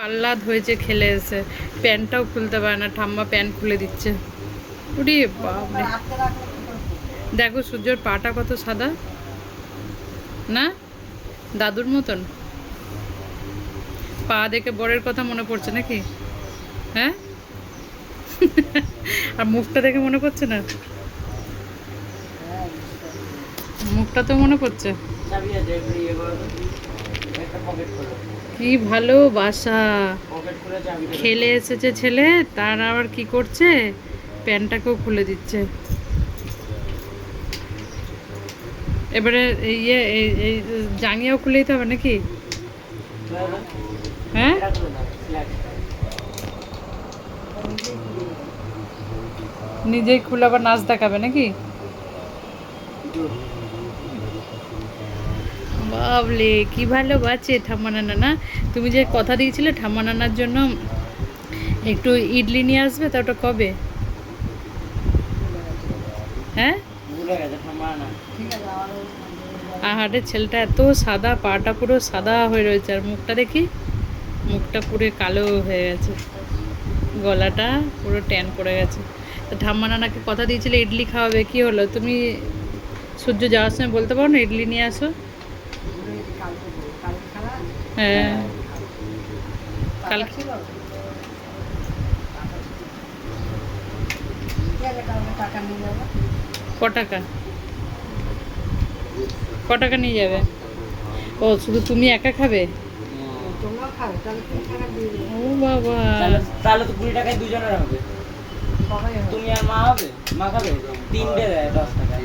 আহ্লাদ হয়েছে খেলে এসে, প্যান্টটাও খুলতে পারে না, ঠাম্মা প্যান্ট খুলে দিচ্ছে। উড়ি বাপরে, দেখো সূর্যর পাটা কত সাদা না, দাদুর মতন। পা দেখে বরের কথা মনে পড়ছে নাকি? হ্যাঁ। আর মুখটা দেখে মনে পড়ছে না? মুখটা তো মনে পড়ছে। কি ভালোবাসা, খেলে এসেছে ছেলে, তার আবার কি করছে, প্যান্টটাকেও খুলে দিচ্ছে। এবারে ইয়ে এই জাঙ্গিয়াও খুলে দিতে হবে নাকি? হ্যাঁ, নিজেই খুলে আবার নাচ দেখাবে নাকি? বাবলে কি ভালোবাসে ঠাম্মা নানা না। তুমি যে কথা দিয়েছিলে ঠাম্মা নানার জন্য একটু ইডলি নিয়ে আসবে, তা ওটা কবে? হ্যাঁ, আহারে ছেলেটা এত সাদা, পাটা পুরো সাদা হয়ে রয়েছে, আর মুখটা দেখি, মুখটা পুরো কালো হয়ে গেছে, গলাটা পুরো ট্যান পড়ে গেছে। তো ঠাম্মা নানাকে কথা দিয়েছিলে ইডলি খাওয়াবে, কি হলো? তুমি সূর্য যাওয়ার সময় বলতে পারো না ইডলি নিয়ে আসো? হ্যাঁ, কালকে ক টাকা, ক টাকা নিয়ে যাবে? ও শুধু তুমি একা খাবে? ও বাবা, তাহলে তো 20 টাকায় দুজনের হবে। তুমি আর মা হবে, মা খাবে 3 দেয় 10 টাকা।